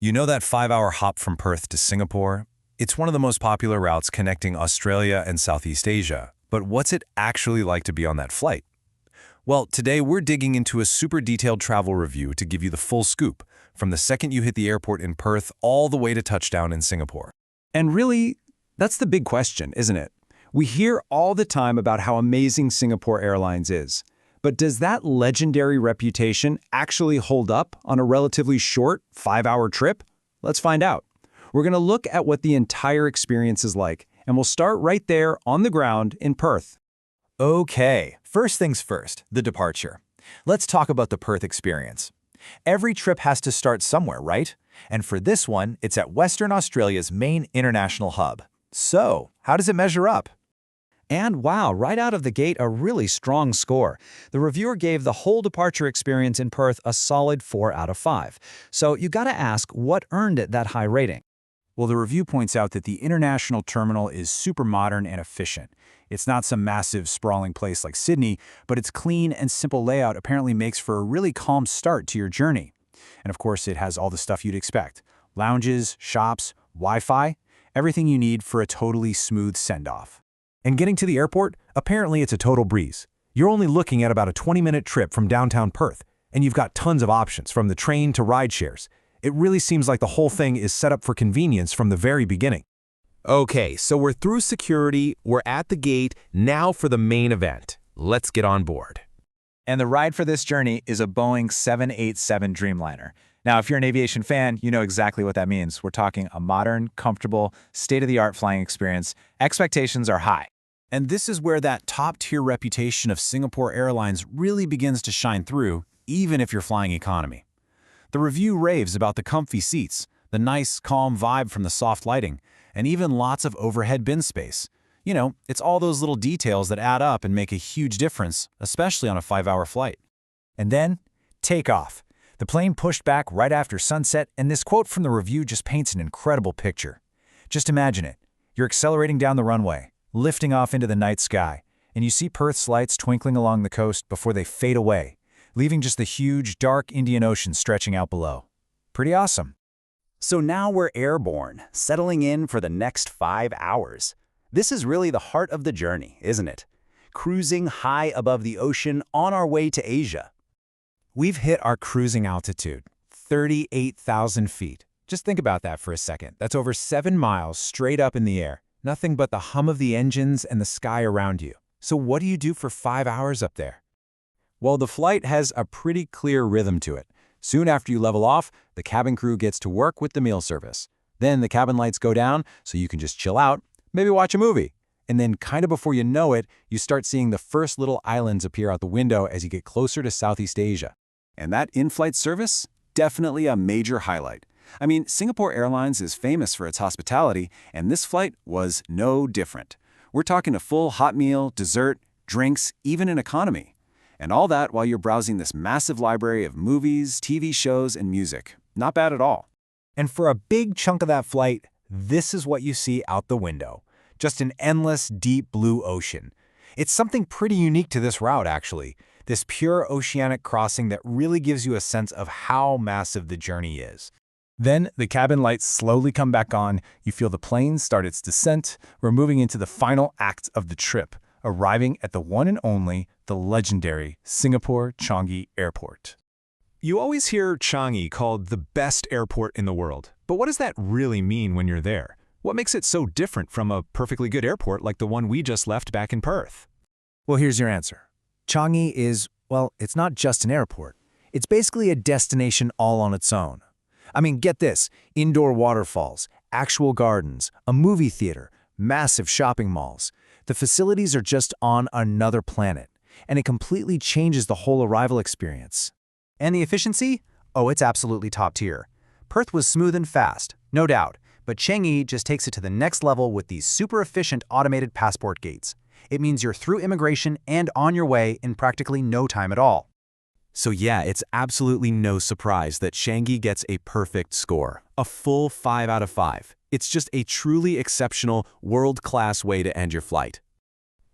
You know that 5-hour hop from Perth to Singapore? It's one of the most popular routes connecting Australia and Southeast Asia. But what's it actually like to be on that flight? Well, today we're digging into a super detailed travel review to give you the full scoop, from the second you hit the airport in Perth all the way to touchdown in Singapore. And really, that's the big question, isn't it? We hear all the time about how amazing Singapore Airlines is. But does that legendary reputation actually hold up on a relatively short 5-hour trip? Let's find out. We're going to look at what the entire experience is like, and we'll start right there on the ground in Perth. Okay, first things first, the departure. Let's talk about the Perth experience. Every trip has to start somewhere, right? And for this one, it's at Western Australia's main international hub. So, how does it measure up? And wow, right out of the gate, a really strong score. The reviewer gave the whole departure experience in Perth a solid 4 out of 5. So you gotta ask, what earned it that high rating? Well, the review points out that the international terminal is super modern and efficient. It's not some massive, sprawling place like Sydney, but its clean and simple layout apparently makes for a really calm start to your journey. And of course, it has all the stuff you'd expect. Lounges, shops, Wi-Fi, everything you need for a totally smooth send-off. And getting to the airport, apparently it's a total breeze. You're only looking at about a 20-minute trip from downtown Perth, and you've got tons of options, from the train to ride shares. It really seems like the whole thing is set up for convenience from the very beginning. Okay, so we're through security, we're at the gate, now for the main event. Let's get on board. And the ride for this journey is a Boeing 787 Dreamliner. Now, if you're an aviation fan, you know exactly what that means. We're talking a modern, comfortable, state-of-the-art flying experience. Expectations are high. And this is where that top-tier reputation of Singapore Airlines really begins to shine through, even if you're flying economy. The review raves about the comfy seats, the nice, calm vibe from the soft lighting, and even lots of overhead bin space. You know, it's all those little details that add up and make a huge difference, especially on a 5-hour flight. And then, takeoff. The plane pushed back right after sunset, and this quote from the review just paints an incredible picture. Just imagine it. You're accelerating down the runway, lifting off into the night sky, and you see Perth's lights twinkling along the coast before they fade away, leaving just the huge, dark Indian Ocean stretching out below. Pretty awesome. So now we're airborne, settling in for the next 5 hours. This is really the heart of the journey, isn't it? Cruising high above the ocean on our way to Asia. We've hit our cruising altitude, 38,000 feet. Just think about that for a second. That's over 7 miles straight up in the air. Nothing but the hum of the engines and the sky around you. So what do you do for 5 hours up there? Well, the flight has a pretty clear rhythm to it. Soon after you level off, the cabin crew gets to work with the meal service. Then the cabin lights go down so you can just chill out, maybe watch a movie. And then kind of before you know it, you start seeing the first little islands appear out the window as you get closer to Southeast Asia. And that in-flight service? Definitely a major highlight. I mean, Singapore Airlines is famous for its hospitality, and this flight was no different. We're talking a full hot meal, dessert, drinks, even in economy. And all that while you're browsing this massive library of movies, TV shows, and music. Not bad at all. And for a big chunk of that flight, this is what you see out the window. Just an endless, deep blue ocean. It's something pretty unique to this route, actually. This pure oceanic crossing that really gives you a sense of how massive the journey is. Then the cabin lights slowly come back on, you feel the plane start its descent. We're moving into the final act of the trip, arriving at the one and only, the legendary Singapore Changi Airport. You always hear Changi called the best airport in the world. But what does that really mean when you're there? What makes it so different from a perfectly good airport like the one we just left back in Perth? Well, here's your answer. Changi is, well, it's not just an airport. It's basically a destination all on its own. I mean, get this, indoor waterfalls, actual gardens, a movie theater, massive shopping malls. The facilities are just on another planet, and it completely changes the whole arrival experience. And the efficiency? Oh, it's absolutely top tier. Perth was smooth and fast, no doubt, but Changi just takes it to the next level with these super efficient automated passport gates. It means you're through immigration and on your way in practically no time at all. So yeah, it's absolutely no surprise that Changi gets a perfect score, a full 5 out of 5. It's just a truly exceptional, world-class way to end your flight.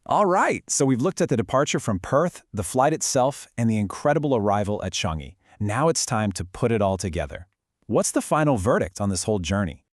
All right, so we've looked at the departure from Perth, the flight itself, and the incredible arrival at Changi. Now it's time to put it all together. What's the final verdict on this whole journey?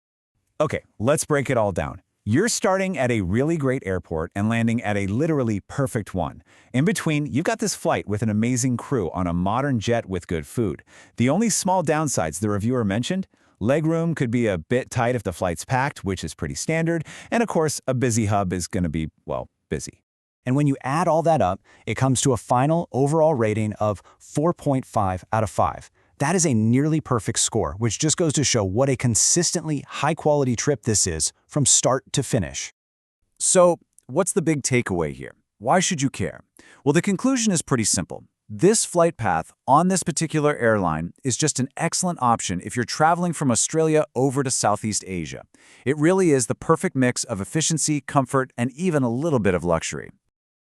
Okay, let's break it all down. You're starting at a really great airport and landing at a literally perfect one. In between, you've got this flight with an amazing crew on a modern jet with good food. The only small downsides the reviewer mentioned: legroom could be a bit tight if the flight's packed, which is pretty standard, and of course, a busy hub is going to be, well, busy. And when you add all that up, it comes to a final overall rating of 4.5 out of 5. That is a nearly perfect score, which just goes to show what a consistently high-quality trip this is from start to finish. So, what's the big takeaway here? Why should you care? Well, the conclusion is pretty simple. This flight path on this particular airline is just an excellent option if you're traveling from Australia over to Southeast Asia. It really is the perfect mix of efficiency, comfort, and even a little bit of luxury.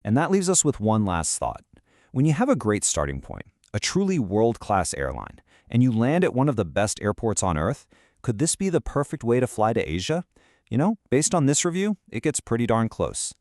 And that leaves us with one last thought. When you have a great starting point, a truly world-class airline, and you land at one of the best airports on Earth, could this be the perfect way to fly to Asia? You know, based on this review, it gets pretty darn close.